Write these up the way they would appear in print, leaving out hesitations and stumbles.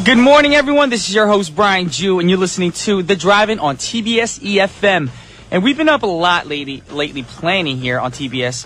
Good morning, everyone. This is your host, Brian Jew, and you're listening to The Drive-In on TBS efm. And we've been up a lot lately planning here on TBS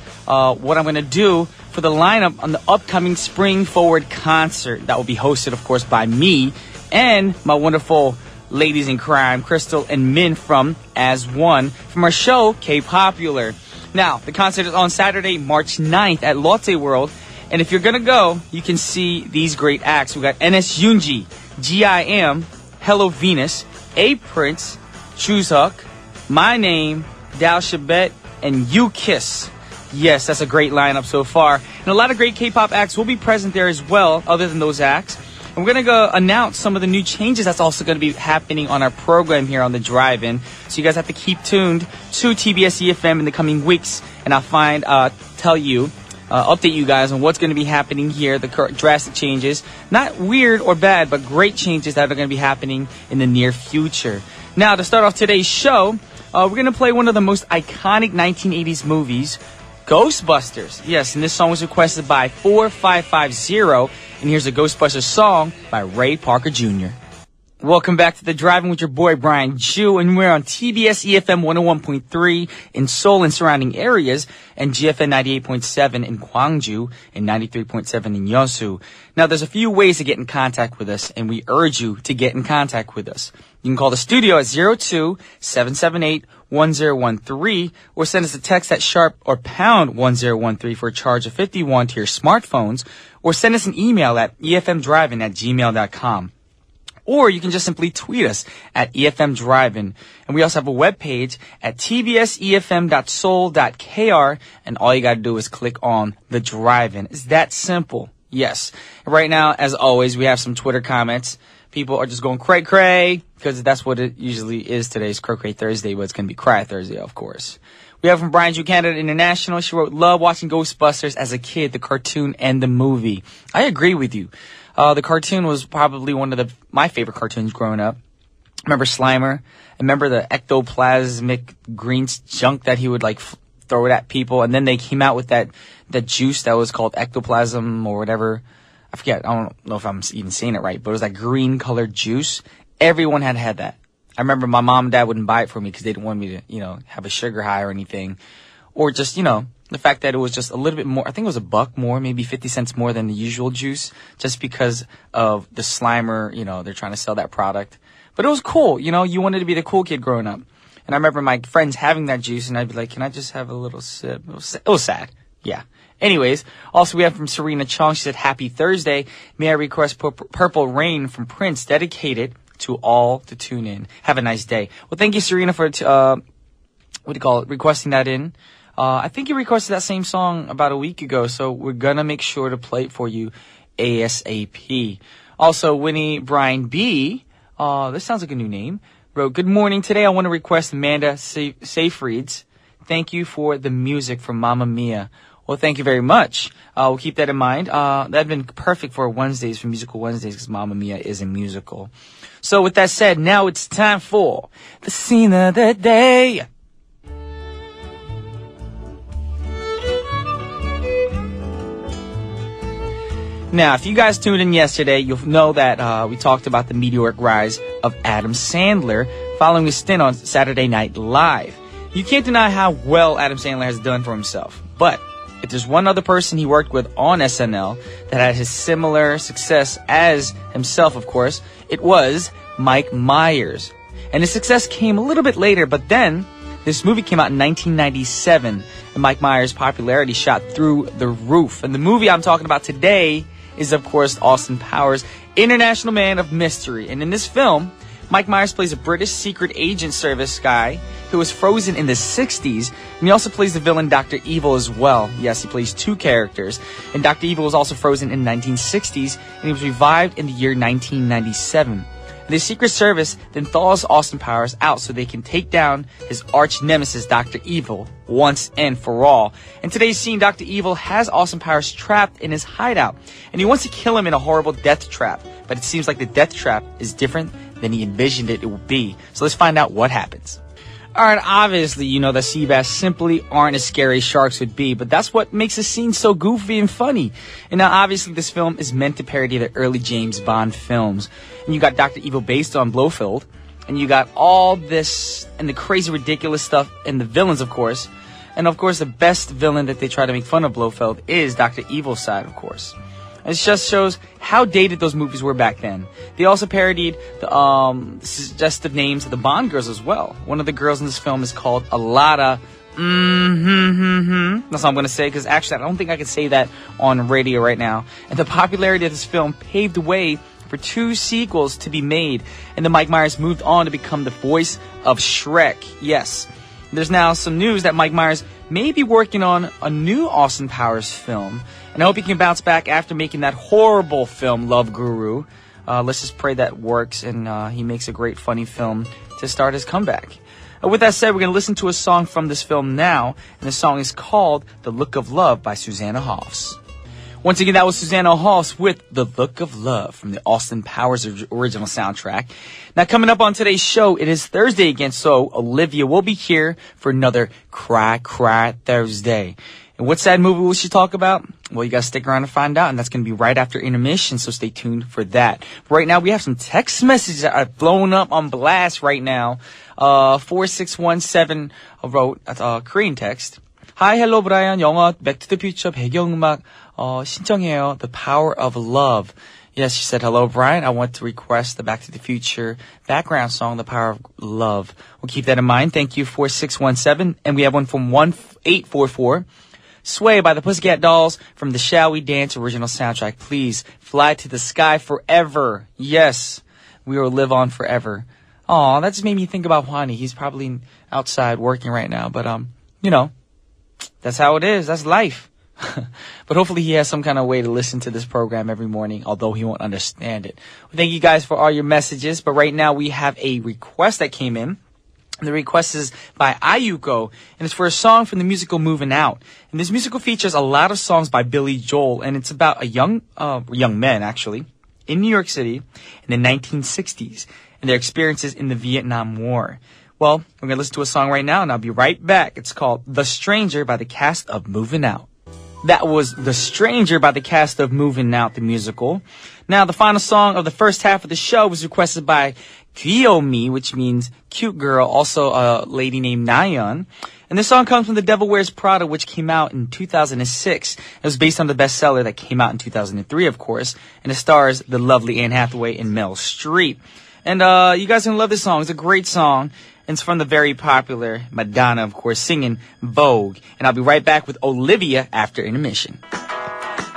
what I'm going to do for the lineup on the upcoming Spring Forward concert that will be hosted, of course, by me and my wonderful ladies in crime, Crystal and Min from As One, from our show, K-Popular. Now, the concert is on Saturday, March 9th at Lotte World. And if you're going to go, you can see these great acts. We got NS Yoonji, GIM, Hello Venus, A Prince, Chuseok, My Name, Dao Shabet, and You Kiss. Yes, that's a great lineup so far. And a lot of great K-pop acts will be present there as well, other than those acts. And we're going to go announce some of the new changes that's also going to be happening on our program here on the Drive-In. So you guys have to keep tuned to TBS EFM in the coming weeks. And I'll update you guys on what's going to be happening here, the drastic changes. Not weird or bad, but great changes that are going to be happening in the near future. Now, to start off today's show, we're going to play one of the most iconic 1980s movies, Ghostbusters. Yes, and this song was requested by 4550, and here's a Ghostbusters song by Ray Parker Jr. Welcome back to The Drive-In with your boy Brian Jew, and we're on TBS EFM 101.3 in Seoul and surrounding areas, and GFN 98.7 in Gwangju and 93.7 in Yeosu. Now, there's a few ways to get in contact with us, and we urge you to get in contact with us. You can call the studio at 02-778-1013, or send us a text at sharp or pound 1013 for a charge of 51 to your smartphones, or send us an email at efmdrivein@gmail.com. Or you can just simply tweet us at EFM Drive-In. And we also have a webpage at tbsefm.soul.kr. And all you got to do is click on the Drive-In. It's that simple. Yes. Right now, as always, we have some Twitter comments. People are just going cray-cray, because that's what it usually is today. It's Cray-Cray Thursday, but it's going to be Cry Thursday, of course. We have from Brian Jew Canada International. She wrote, love watching Ghostbusters as a kid, the cartoon and the movie. I agree with you. The cartoon was probably one of my favorite cartoons growing up. I remember Slimer. I remember the ectoplasmic green junk that he would throw it at people. And then they came out with that juice that was called ectoplasm or whatever. I forget. I don't know if I'm even saying it right, but it was that green colored juice. Everyone had that. I remember my mom and dad wouldn't buy it for me because they didn't want me to, have a sugar high or anything. Or just, the fact that it was just a little bit more, I think it was $1 more, maybe 50 cents more than the usual juice, just because of the Slimer, they're trying to sell that product. But it was cool, you wanted to be the cool kid growing up. And I remember my friends having that juice, and I'd be like, can I just have a little sip? It was sad. Yeah. Anyways, also we have from Serena Chong. She said, happy Thursday. May I request Purple Rain from Prince, dedicated to all to tune in. Have a nice day. Well, thank you, Serena, for, requesting that in. I think you requested that same song about a week ago, so we're gonna make sure to play it for you ASAP. Also, Winnie Brian B, this sounds like a new name, wrote, good morning. Today I want to request Amanda Seyfried's Thank You for the Music from Mamma Mia. Well, thank you very much. We'll keep that in mind. That'd been perfect for Wednesdays, for Musical Wednesdays, because Mamma Mia is a musical. So with that said, now it's time for the scene of the day. Now, if you guys tuned in yesterday, you'll know that we talked about the meteoric rise of Adam Sandler following his stint on Saturday Night Live. You can't deny how well Adam Sandler has done for himself. But if there's one other person he worked with on SNL that had his similar success as himself, of course, it was Mike Myers. And his success came a little bit later, but then this movie came out in 1997, and Mike Myers' popularity shot through the roof. And the movie I'm talking about today is, of course, Austin Powers, International Man of Mystery. And in this film, Mike Myers plays a British Secret Agent Service guy who was frozen in the 60s. And he also plays the villain Dr. Evil as well. Yes, he plays two characters. And Dr. Evil was also frozen in the 1960s, and he was revived in the year 1997. And the Secret Service then thaws Austin Powers out so they can take down his arch nemesis, Dr. Evil, once and for all. In today's scene, Dr. Evil has Austin Powers trapped in his hideout, and he wants to kill him in a horrible death trap. But it seems like the death trap is different than he envisioned it would be. So let's find out what happens. Alright, obviously, you know that sea bass simply aren't as scary as sharks would be, but that's what makes the scene so goofy and funny. And now, obviously, this film is meant to parody the early James Bond films. And you got Dr. Evil based on Blofeld, and you got all this, and the crazy, ridiculous stuff, and the villains, of course. And, of course, the best villain that they try to make fun of Blofeld is Dr. Evil's side, of course. It just shows how dated those movies were back then. They also parodied the suggestive names of the Bond girls as well. One of the girls in this film is called Alada. That's all I'm going to say, because actually I don't think I can say that on radio right now. And the popularity of this film paved the way for 2 sequels to be made. And then Mike Myers moved on to become the voice of Shrek. Yes. There's now some news that Mike Myers may be working on a new Austin Powers film. And I hope he can bounce back after making that horrible film, Love Guru. Let's just pray that works and he makes a great, funny film to start his comeback. With that said, we're going to listen to a song from this film now. And the song is called The Look of Love by Susanna Hoffs. Once again, that was Susanna Hoffs with The Look of Love from the Austin Powers original soundtrack. Now, coming up on today's show, it is Thursday again, so Olivia will be here for another Cry Thursday. And what's that movie will she talk about? Well, you got to stick around to find out, and that's going to be right after intermission, so stay tuned for that. But right now, we have some text messages that are blowing up on blast right now. 4617 wrote a Korean text. Hi, hello, Brian. 영화 Back to the Future 배경음악 신청해요. The Power of Love. Yes, she said, hello, Brian. I want to request the Back to the Future background song, The Power of Love. We'll keep that in mind. Thank you, 4617. And we have one from 1844. Sway by the Pussycat Dolls from the Shall We Dance original soundtrack. Please fly to the sky forever. Yes, we will live on forever. Aw, that just made me think about Juani. He's probably outside working right now, but you know, that's how it is. That's life. But hopefully he has some kind of way to listen to this program every morning, although he won't understand it. Well, thank you guys for all your messages. But right now we have a request that came in. And the request is by Ayuko, and it's for a song from the musical Moving Out. And this musical features a lot of songs by Billy Joel, and it's about a young men, actually, in New York City in the 1960s, and their experiences in the Vietnam War. Well, we're going to listen to a song right now, and I'll be right back. It's called The Stranger by the cast of Moving Out. That was The Stranger by the cast of Moving Out, the musical. Now, the final song of the first half of the show was requested by Kyomi, which means cute girl, also a lady named Nayeon. And this song comes from The Devil Wears Prada, which came out in 2006. It was based on the bestseller that came out in 2003, of course. And it stars the lovely Anne Hathaway and Meryl Streep. And you guys are going to love this song. It's a great song. And it's from the very popular Madonna, of course, singing Vogue. And I'll be right back with Olivia after intermission.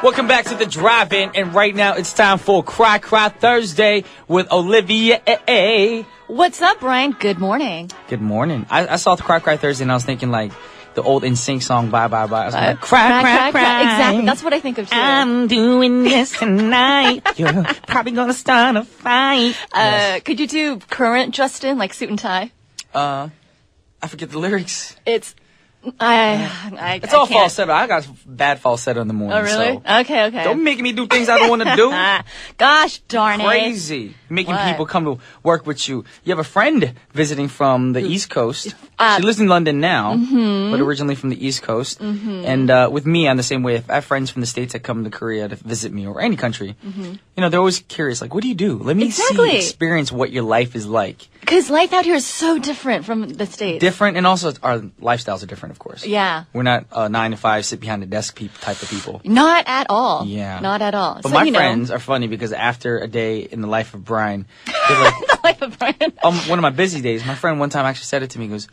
Welcome back to the Drive-In, and right now it's time for Cry Thursday with Olivia. What's up, Brian? Good morning. Good morning. I saw the Cry Thursday, and I was thinking like the old NSYNC song, Bye Bye Bye. I was like, cry. Exactly. That's what I think of too. I'm doing this tonight. You're probably gonna start a fight. Yes. Could you do current Justin, like suit and tie? I forget the lyrics. It's it's all falsetto. I got bad falsetto in the morning. Oh, really? So Okay. don't make me do things I don't want to do. Gosh darn it. Crazy. Making people come to work with you. You have a friend visiting from the East Coast. She lives in London now, but originally from the East Coast. And with me, I'm the same way. If I have friends from the States that come to Korea to visit me or any country, you know, they're always curious, like, what do you do? Let me experience what your life is like. Because life out here is so different from the States. Different, and also our lifestyles are different, of course. Yeah. We're not 9 to 5, sit behind a desk type of people. Not at all. Yeah. Not at all. But my friends are funny because after a day in the life of Brian, they're like, the life of Brian. One of my busy days, my friend one time actually said it to me. He goes,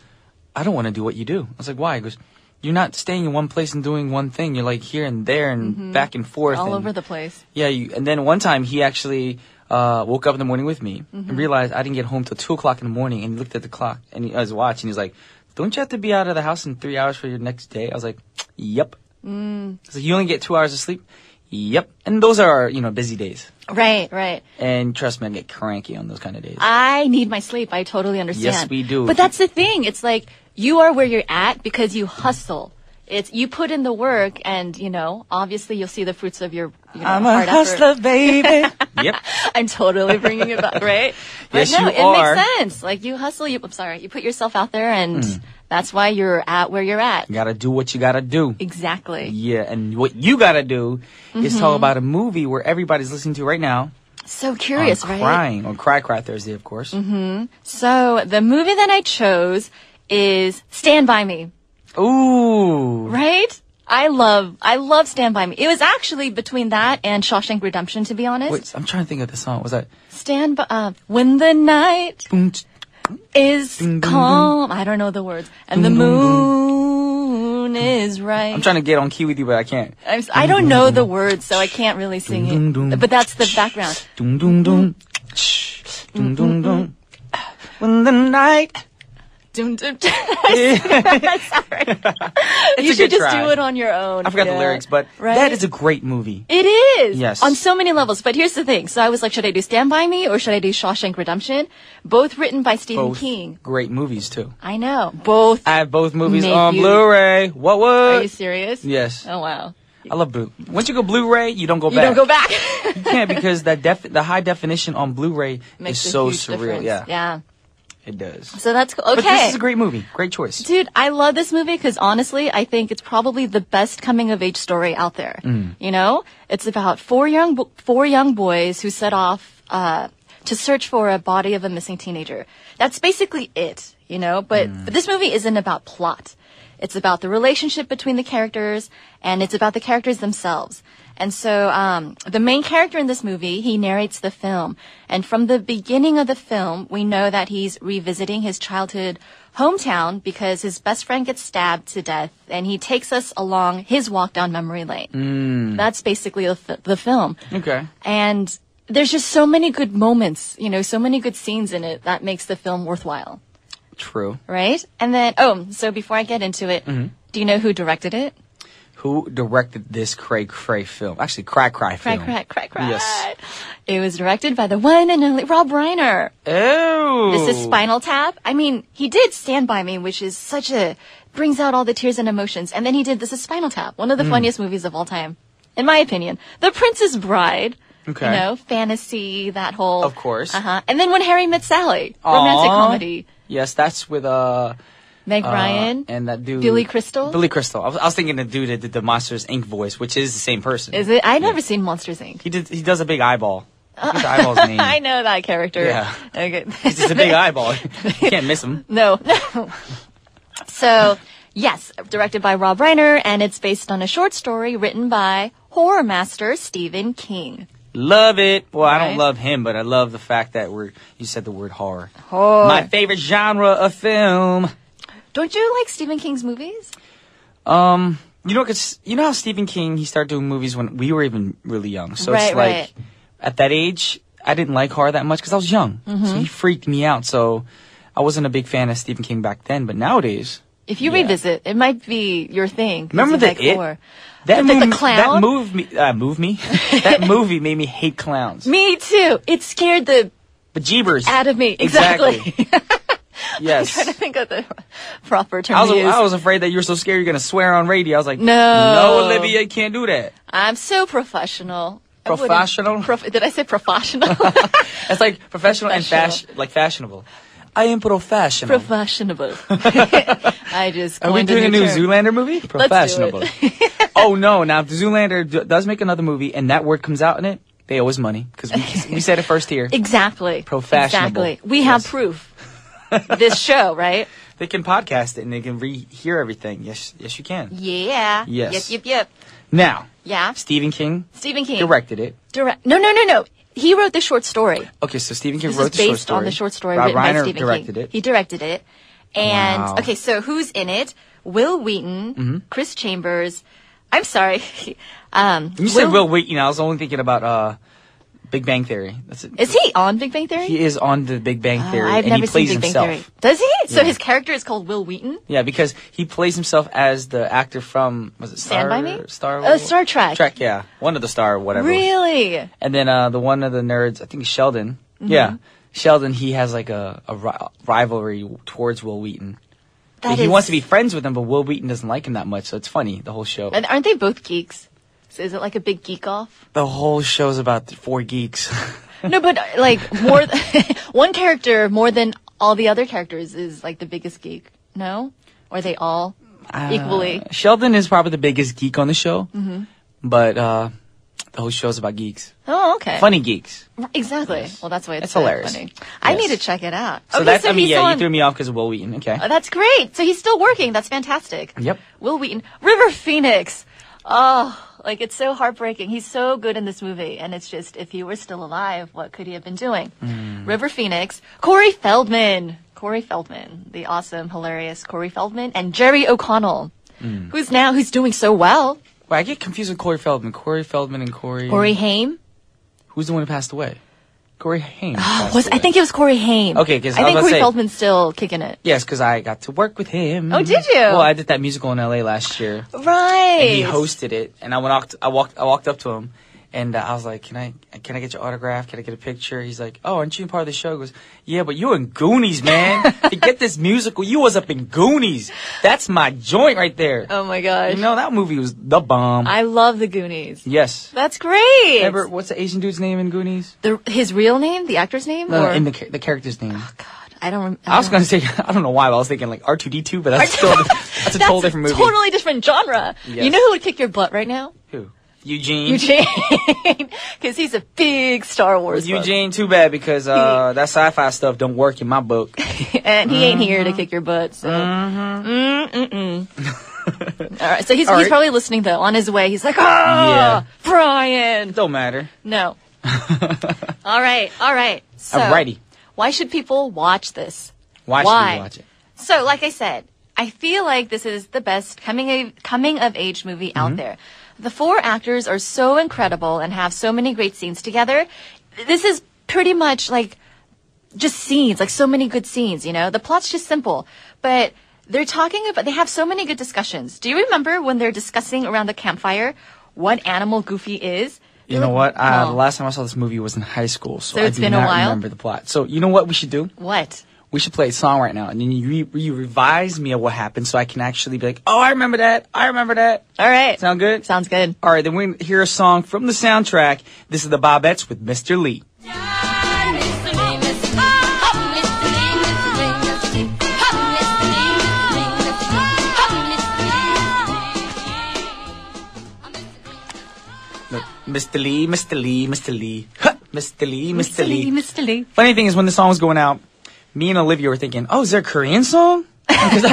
I don't want to do what you do. I was like, why? He goes, you're not staying in one place and doing one thing. You're like here and there and back and forth. All over the place. Yeah. And then one time he actually woke up in the morning with me and realized I didn't get home till 2 o'clock in the morning, and he looked at the clock and his watch and he's like, don't you have to be out of the house in 3 hours for your next day? I was like, yep. So you only get 2 hours of sleep? Yep. And those are, busy days. Right. And trust me, I get cranky on those kind of days. I need my sleep. I totally understand. Yes, we do. But that's the thing. It's like you are where you're at because you hustle. It's you put in the work, and obviously you'll see the fruits of your I'm hard a hustler, effort. baby. Yep. I'm totally bringing it back, right? But Yes, no, you it are. makes sense. Like you hustle, you put yourself out there, and that's why you're at where you're at. You gotta do what you gotta do. Exactly. Yeah, and what you gotta do is talk about a movie where everybody's listening to right now. So curious, on right? Crying on Cry Thursday, of course. So the movie that I chose is Stand By Me. Ooh. Right? I love Stand By Me. It was actually between that and Shawshank Redemption, to be honest. Wait, I'm trying to think of the song. Was that? Stand by, when the night Boom, is Ding, ding, calm. I don't know the words. And the Ding, ding, ding. moon is right. I'm trying to get on key with you, but I can't. I don't know the words, so I can't really sing Ding, ding, it. ding. But that's the background. Doom, doom, doom. Shh. Doom, doom, doom. When the night. Dun, dun, dun. Sorry. You a should good just try. do it on your own. I forgot the Yeah. lyrics, but Right? that is a great movie. It is. Yes. On so many levels. But here's the thing. So I was like, should I do Stand By Me or should I do Shawshank Redemption? Both written by Stephen Both King. great movies, too. I know. Both. I have both movies Make on you- Blu-ray. What? Are you serious? Yes. Oh, wow. I love Blu. Once you go Blu-ray, you don't go You back. don't go back. You can't because the high definition on Blu-ray Makes is a so huge surreal. difference. Yeah, Yeah. it does. So that's cool. Okay. But this is a great movie. Great choice. Dude, I love this movie because honestly, I think it's probably the best coming of age story out there. It's about four young boys who set off to search for a body of a missing teenager. That's basically it, But this movie isn't about plot. It's about the relationship between the characters, and it's about the characters themselves. And so, the main character in this movie, he narrates the film. And from the beginning of the film, we know that he's revisiting his childhood hometown because his best friend gets stabbed to death, and he takes us along his walk down memory lane. That's basically the film. Okay. And there's just so many good moments, so many good scenes in it that makes the film worthwhile. True. Right? And then, so before I get into it, do you know who directed it? Who directed this Cray film? Actually, Cry film. Crack. Yes. It was directed by the one and only Rob Reiner. Oh. This is Spinal Tap. I mean, he did Stand By Me, which is brings out all the tears and emotions. And then he did This is Spinal Tap, one of the funniest movies of all time, in my opinion. The Princess Bride. Okay. Fantasy, that whole. Of course. And then When Harry Met Sally, romantic Aw. comedy. Yes, that's with Meg Ryan. and that dude Billy Crystal? Billy Crystal. I was thinking the dude that did the Monsters Inc. voice, which is the same person. Is it? I've never seen Monsters Inc. He does a big eyeball. I forget the eyeball's name. I know that character. Yeah. Okay. It's just a big eyeball. You can't miss him. No. So, yes, directed by Rob Reiner, and it's based on a short story written by horror master Stephen King. Love it. Well, I don't Right. love him, but I love the fact that you said the word horror. Horror. My favorite genre of film. Don't you like Stephen King's movies? Cause you know how Stephen King, he started doing movies when we were even really young. So it's Right, like, right. at that age, I didn't like horror that much because I was young. Mm-hmm. So he freaked me out. So I wasn't a big fan of Stephen King back then, but nowadays. If you Yeah. revisit, it might be your thing. 'cause Remember you the like It? horror. That The movie, clown? That That movie made me hate clowns. Me too. It scared the Bejeebers. out of me. Exactly. Yes. trying to think of the proper term I to use. was afraid that you were so scared you're gonna swear on radio. I was like, No. no, Olivia, you can't do that. I'm so professional. I wouldn't- Professional? Did I say professional? It's like professional and Professional. fashionable. I am professional. Professional. I just Are we coined doing a new term. Zoolander movie? Let's do Professional. it. Oh no! Now if the Zoolander does make another movie and that word comes out in it, they owe us money because we said it first here. Exactly. Professional. Exactly. We have Yes. proof. This show, right? They can podcast it and they can hear everything. Yes, you can. Yeah. Yes. Yep. Now, Yeah. Stephen King Stephen King. directed it. No. He wrote the short story. Okay, so Stephen King This wrote is the short based story. on the short story Rob written by Reiner Stephen directed King. it. He directed it. And, Wow. okay, so who's in it? Will Wheaton, Mm-hmm. Chris Chambers. I'm sorry. When you said Will Wheaton, I was only thinking about Big Bang Theory. That's it. Is he on Big Bang Theory? He is on the Big Bang Theory, I've and never he plays seen Big himself. Bang Theory. Does he? So Yeah. his character is called Will Wheaton? Yeah, because he plays himself as the actor from was it Stand By Me? Star Star Trek. Trek, yeah, one of the Star whatever. Really? And then the one of the nerds, I think Sheldon. Mm-hmm. Yeah, Sheldon. He has like a rivalry towards Will Wheaton. he wants to be friends with him, but Will Wheaton doesn't like him that much, so it's funny, the whole show. And aren't they both geeks? So is it like a big geek off? The whole show's about 4 geeks. No, but like more, one character more than all the other characters is like the biggest geek. No? Or are they all equally? Sheldon is probably the biggest geek on the show, but the whole show's about geeks. Oh, okay. Funny geeks. Exactly. Yes. Well, that's why it's That's hilarious. funny. Yes. I need to check it out. So okay, that's, so he's you on- threw me off because of Will Wheaton. Okay. Oh, that's great. So he's still working. That's fantastic. Yep. Will Wheaton. River Phoenix. Oh, like it's so heartbreaking. He's so good in this movie. And it's just, if he were still alive, what could he have been doing? River Phoenix. Corey Feldman. The awesome, hilarious Corey Feldman. And Jerry O'Connell, who's doing so well. Well, I get confused with Corey Feldman. Corey Feldman and Corey... Corey Haim. Who's the one who passed away? Corey Haim. I think it was Corey Haim. Okay, 'cause I think I was about Corey to say- Feldman's still kicking it. Yes, because I got to work with him. Oh, did you? Well, I did that musical in LA last year. Right. And he hosted it, and I walked up to him, and I was like, "Can I get your autograph? Can I get a picture?" He's like, "Oh, aren't you part of the show?" He goes, "Yeah, but you in Goonies, man. To get this musical, you was up in Goonies. That's my joint right there." Oh my gosh. You know, that movie was the bomb. I love the Goonies. Yes. That's great. Remember, what's the Asian dude's name in Goonies? His real name, the actor's name, No, or in the character's name. oh God, I don't remember. I was gonna say, I don't know why, but I was thinking like R2D2, but that's a total different movie. Totally different genre. Yes. You know who would kick your butt right now? Who? Eugene. Because he's a big Star Wars buff. Eugene, too bad, because that sci-fi stuff don't work in my book. And he ain't here to kick your butt. So. All right, so he's probably listening though on his way. He's like, Yeah. Brian. Don't matter. No. All right. So, Alrighty. why should people watch this? Why should we watch it? So, like I said, I feel like this is the best coming of age movie out there. The 4 actors are so incredible and have so many great scenes together. This is pretty much like just scenes, like so many good scenes, you know? The plot's just simple, but they have so many good discussions. Do you remember when they're discussing around the campfire what animal Goofy is? You know what? The last time I saw this movie was in high school, so it's I do been a not while? remember the plot. So you know what we should do? What? We should play a song right now, and then you revise me of what happened, so I can actually be like, "Oh, I remember that. I remember that." All right. Sound good? Sounds good. All right, then we're gonna hear a song from the soundtrack. This is the Bobettes with Mr. Lee. Mr. Lee, Mr. Lee, Mr. Lee. Huh, Mr. Lee, Mr. Lee. Mr. Lee. Funny thing is, when the song was going out, me and Olivia were thinking, "Oh, is there a Korean song?" Because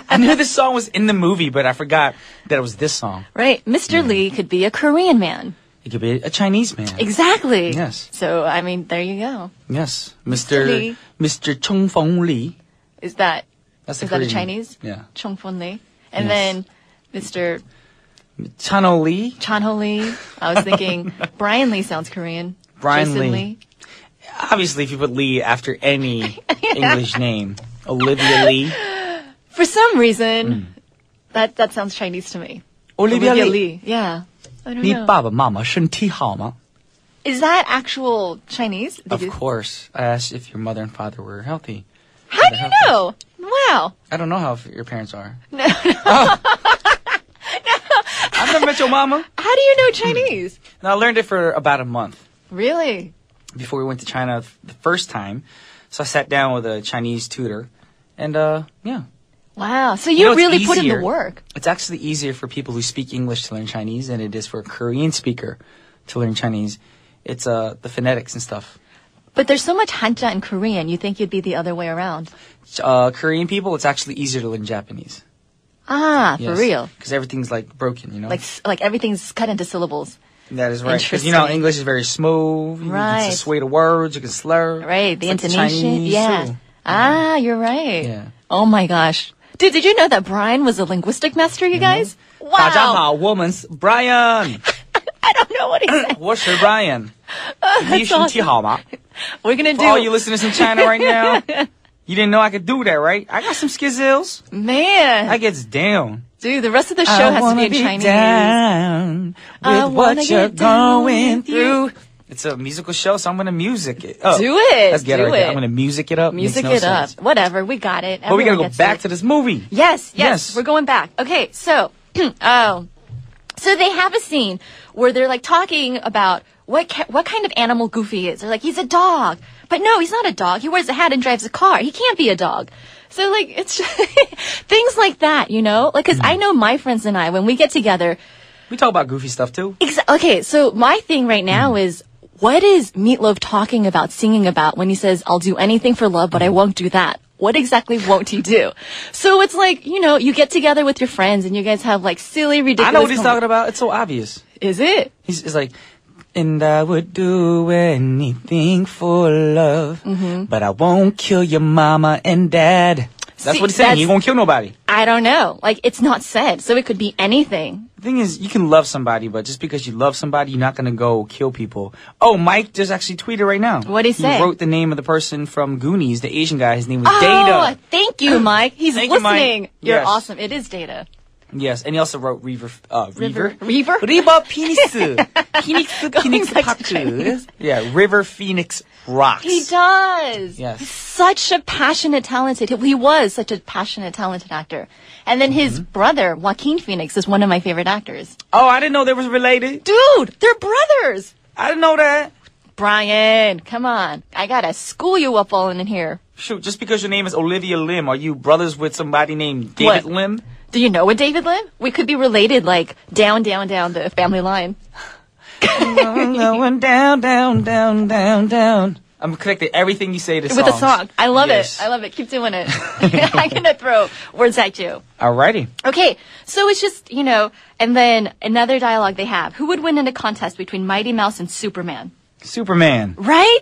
I knew this song was in the movie, but I forgot that it was this song. Right. Mr. Lee could be a Korean man. It could be a Chinese man. Exactly. Yes. So, I mean, there you go. Yes. Lee. Mr. Chung Fong Lee. Is that That's a Korean. Chinese? Yeah. Chung Fon Lee. And Yes. then Mr. Chano Lee. Chanho Lee. I was thinking Brian Lee sounds Korean. Brian Jason Lee. Obviously, if you put Lee after any English name, Olivia Lee. For some reason, that sounds Chinese to me. Olivia Lee. Yeah. I don't 你 know. 爸爸妈妈身体好吗? Is that actual Chinese? Of course. I asked if your mother and father were healthy. How do you know? Wow. I don't know how your parents are. No. I've never met your mama. How do you know Chinese? No, I learned it for about a month Really? before we went to China the first time. So I sat down with a Chinese tutor, and yeah. Wow. So You you know, it's really put in the easier. work. It's actually easier for people who speak English to learn Chinese than it is for a Korean speaker to learn Chinese. It's the phonetics and stuff. But there's so much hanja in Korean, you think you'd be the other way around. Korean people, it's actually easier to learn Japanese. Ah, for real. Because everything's like broken, you know? Like everything's cut into syllables. That is right. Because you know, Interesting. English is very smooth. You Right. can sway the words. You can slur. Right, the It's like intonation. Chinese, Yeah. too. Ah, you're right. Yeah. Oh my gosh. Dude, did you know that Brian was a linguistic master, you guys? Wow. 大家好，我们是 Brian. I don't know what he said. 我是 Brian. 你身体好吗? We're gonna For all do you listeners in China right now, you didn't know I could do that, right? I got some skizzles. Man. I gets down. Dude, the rest of the show has to be in Chinese. Down I with wanna what you're get down going with you. through. It's a musical show, so I'm gonna music it up. Do it. Let's get do it. Right it. there. I'm gonna music it up. Music Makes it no up. sense. Whatever. We got it. But we gotta Everyone go back gets to this movie. Yes. We're going back. Okay, so, so they have a scene where they're like talking about what kind of animal Goofy is. They're like, he's a dog. But no, he's not a dog. He wears a hat and drives a car. He can't be a dog. So like, it's things like that, you know? Like, cause I know my friends and I, when we get together. We talk about goofy stuff too. Okay, so my thing right now is, what is Meatloaf talking about, singing about when he says, I'll do anything for love, but I won't do that? What exactly won't he do? So it's like, you know, you get together with your friends and you guys have like silly, ridiculous. I know what he's talking about. It's so obvious. Is it? It's like, and I would do anything for love, but I won't kill your mama and dad. That's what he's saying. He won't kill nobody. I don't know. Like, it's not said, so it could be anything. The thing is, you can love somebody, but just because you love somebody, you're not going to go kill people. Oh, Mike just actually tweeted right now. What'd he say? He wrote the name of the person from Goonies, the Asian guy. His name was Oh, Data. thank you, Mike. He's Thank you, listening. Mike. You're Yes. awesome. It is Data. Yes, and he also wrote Reaver. Reaver? River Phoenix. Phoenix back to Chinese. Park. Yeah, River Phoenix rocks. He does. Yes. He's such a passionate, talented. He was such a passionate, talented actor. And then his brother, Joaquin Phoenix, is one of my favorite actors. Oh, I didn't know they was related. Dude, they're brothers. I didn't know that. Brian, come on. I gotta school you up all in here. Shoot, just because your name is Olivia Lim, are you brothers with somebody named David What? Lim? Do you know a David Lim? We could be related, like, down the family line. Going down. I'm connecting everything you say to songs. With a song. I love Yes. it. I love it. Keep doing it. I'm gonna throw words at you. Alrighty. Okay, so it's just, you know, and then another dialogue they have. Who would win in a contest between Mighty Mouse and Superman? Superman. Right?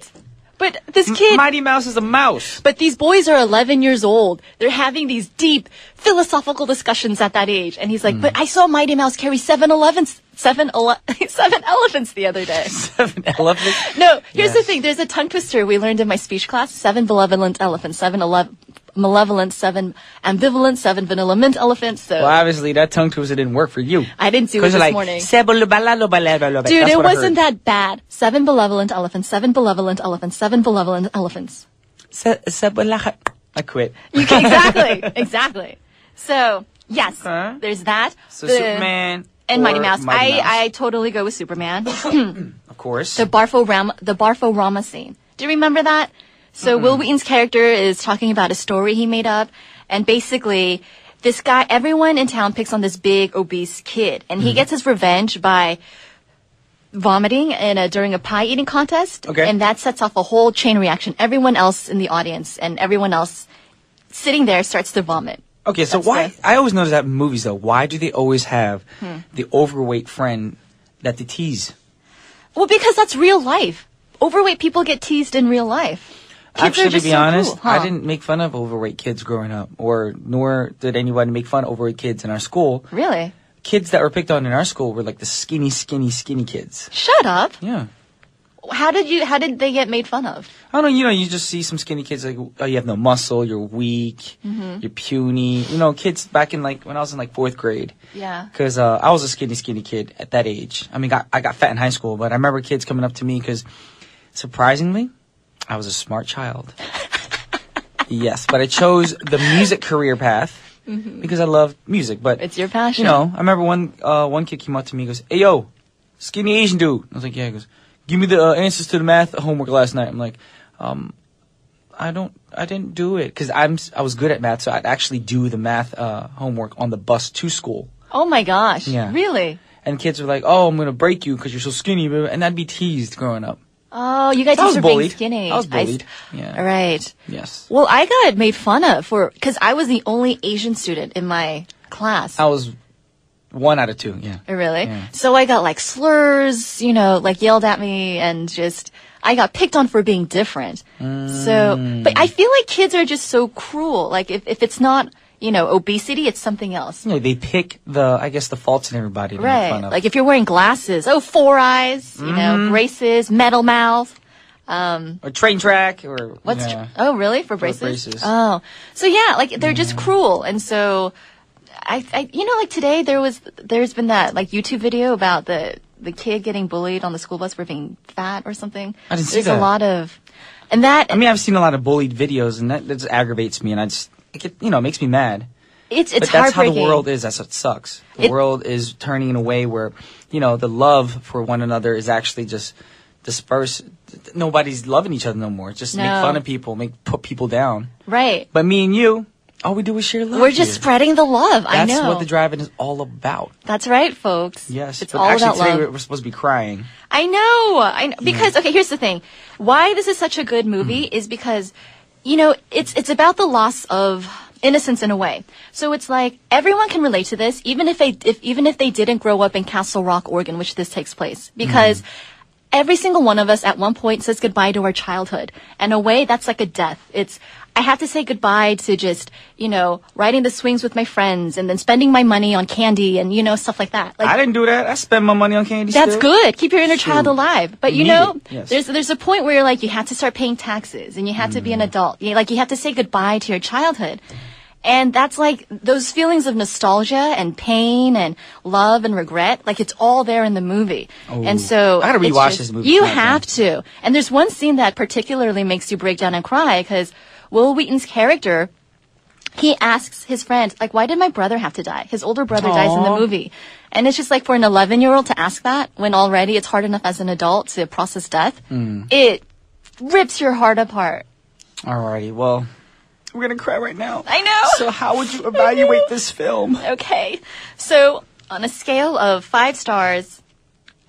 But this kid... Mighty Mouse is a mouse. But these boys are 11 years old. They're having these deep philosophical discussions at that age. And he's like, but I saw Mighty Mouse carry seven elephants the other day. 7 elephants. No, here's the Yes. thing. There's a tongue twister we learned in my speech class. 7 malevolent elephants, 7 malevolent, 7 ambivalent, 7 vanilla mint elephants. So Well, obviously, that tongue twister didn't work for you. I didn't do it this morning. Dude, Dude, it wasn't that bad. 7 malevolent elephants, 7 malevolent elephants, 7 malevolent elephants. I quit. You can, exactly. So, yes, Okay. there's that. So Superman and or Mighty Mouse. Mighty Mouse. I totally go with Superman. Of course. The Barforama scene. Do you remember that? So Will Wheaton's character is talking about a story he made up, and basically this guy, everyone in town picks on this big obese kid, and he gets his revenge by vomiting during a pie eating contest. Okay. And that sets off a whole chain reaction. Everyone else in the audience and everyone else sitting there starts to vomit. Okay, so That's why? the- I always notice that in movies, though. Why do they always have the overweight friend that they tease? Well, because that's real life. Overweight people get teased in real life. Kids are Actually, to just be so honest, cool, huh? I didn't make fun of overweight kids growing up, nor did anybody make fun of overweight kids in our school. Really? Kids that were picked on in our school were like the skinny kids. Shut up. Yeah. How did they get made fun of? I don't know, you just see some skinny kids like, oh, you have no muscle, you're weak, you're puny. You know, kids back in when I was in 4th grade. Yeah. Because I was a skinny kid at that age. I mean, I got fat in high school, but I remember kids coming up to me because, surprisingly, I was a smart child. Yes, but I chose the music career path because I love music. But It's your passion. You know, I remember one kid came up to me and goes, "Hey, yo, skinny Asian dude." I was like, "Yeah." He goes, "Give me the answers to the math homework last night." I'm like, I didn't do it because I was good at math, so I'd actually do the math homework on the bus to school. Oh my gosh. Yeah. Really? And kids were like, "Oh, I'm gonna break you because you're so skinny," and I'd be teased growing up. Oh, you guys I used was to being bullied. skinny. I was bullied. Yeah. All right. Yes. Well, I got made fun of because I was the only Asian student in my class. I was 1 out of 2. Yeah. Really? Yeah. So I got slurs, yelled at me, and I got picked on for being different. So, but I feel like kids are just so cruel. Like if it's not, obesity, it's something else. You know, they pick the faults in everybody to make fun Right. of. Like if you're wearing glasses, 4 eyes, braces, metal mouth. or train track, or What's yeah. oh really for braces? braces. Oh, so yeah, they're just cruel, and so I today there's been that YouTube video about the the kid getting bullied on the school bus for being fat or something. I didn't see There's that. a lot of, and that. I mean, I've seen a lot of bullied videos, and that just aggravates me, and it makes me mad. It's But that's how heartbreaking. the world is. That's what sucks. The world is turning in a way where, the love for one another is actually just dispersed. Nobody's loving each other no more. Just make fun of people, put people down. Right. But me and you, all we do is share love. We're just spreading the love. I know. That's what the drive-in is all about. That's right, folks. Yes. It's but all actually, about today love. we're supposed to be crying. I know. Because, okay, here's the thing. Why this is such a good movie is because, it's about the loss of innocence in a way. So it's like everyone can relate to this, even if they didn't grow up in Castle Rock, Oregon, which this takes place, because every single one of us at one point says goodbye to our childhood. And in a way, that's like a death. I have to say goodbye to just, riding the swings with my friends and then spending my money on candy and, stuff like that. Like, I didn't do that. I spent my money on candy that's still. good. Keep your inner child alive. But Yes. there's a point where you're like, you have to start paying taxes and you have to be an adult. You have to say goodbye to your childhood. And that's like those feelings of nostalgia and pain and love and regret. Like it's all there in the movie. Oh. And so I gotta rewatch this movie. You tonight, have to. And there's one scene that particularly makes you break down and cry because Will Wheaton's character, he asks his friend, like, why did my brother have to die? His older brother dies in the movie. And it's just like for an 11-year-old to ask that when already it's hard enough as an adult to process death, it rips your heart apart. Alrighty, well, we're gonna cry right now. I know. So how would you evaluate this film? Okay. So on a scale of 5 stars,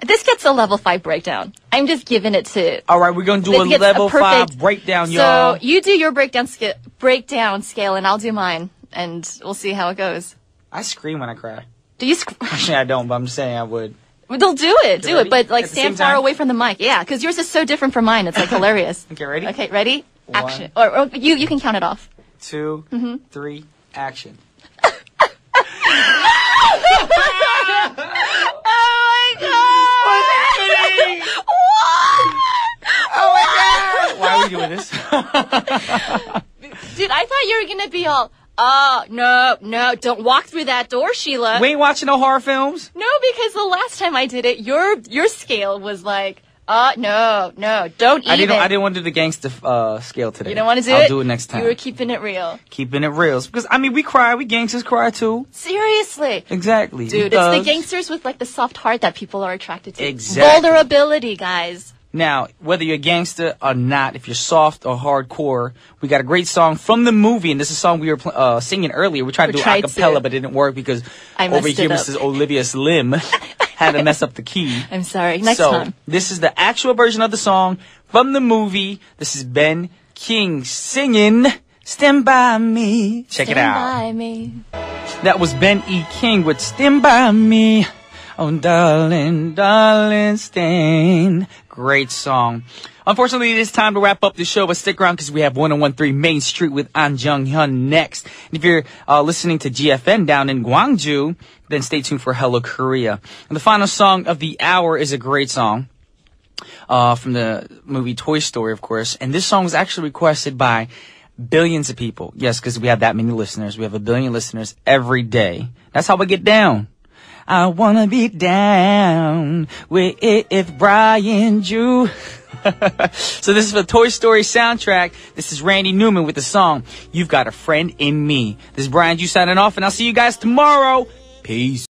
this gets a level 5 breakdown. I'm just giving it to. All right, we're gonna do This a gets level perfect- 5 breakdown, y'all. So you do your breakdown scale, and I'll do mine, and we'll see how it goes. I scream when I cry. Do you? Actually, I don't, but I'm just saying I would. They'll do it, ready? but like At the same stand far time? away from the mic. Yeah, because yours is so different from mine. It's like hilarious. Okay, ready? Okay, ready? 1. Action. Or you can count it off. 2, 3, action. Oh my god! What's happening? What? Oh my god! Why are we doing this? Dude, I thought you were gonna be all, no, don't walk through that door, Sheila. We ain't watching no horror films. No, because the last time I did it, your scale was like, no, don't even. I didn't want to do the gangster scale today. You don't want to do I'll it? do it next time. You were keeping it real. Keeping it real. Because, I mean, we cry. We gangsters cry, too. Seriously. Exactly. Dude, it's the gangsters with like the soft heart that people are attracted to. Exactly. Vulnerability, guys. Now, whether you're a gangster or not, if you're soft or hardcore, we got a great song from the movie, and this is a song we were singing earlier. We tried to do a cappella, but it didn't work because I over messed here, it up. Mrs. Olivia Slim had to mess up the key. I'm sorry. Next so, time. this is the actual version of the song from the movie. This is Ben King singing Stand By Me. Check it out. Stand by me. That was Ben E. King with Stand By Me. Oh, darling, darling, stand. Great song. Unfortunately, it is time to wrap up the show, but stick around because we have 1013 Main Street with An Jung-hyun next. And if you're listening to GFN down in Gwangju, then stay tuned for Hello Korea. And the final song of the hour is a great song from the movie Toy Story, of course. And this song was actually requested by billions of people. Yes, because we have that many listeners. We have 1 billion listeners every day. That's how we get down. I wanna be down with Brian Drew. So this is the Toy Story soundtrack. This is Randy Newman with the song You've Got a Friend in Me. This is Brian Drew signing off, and I'll see you guys tomorrow. Peace.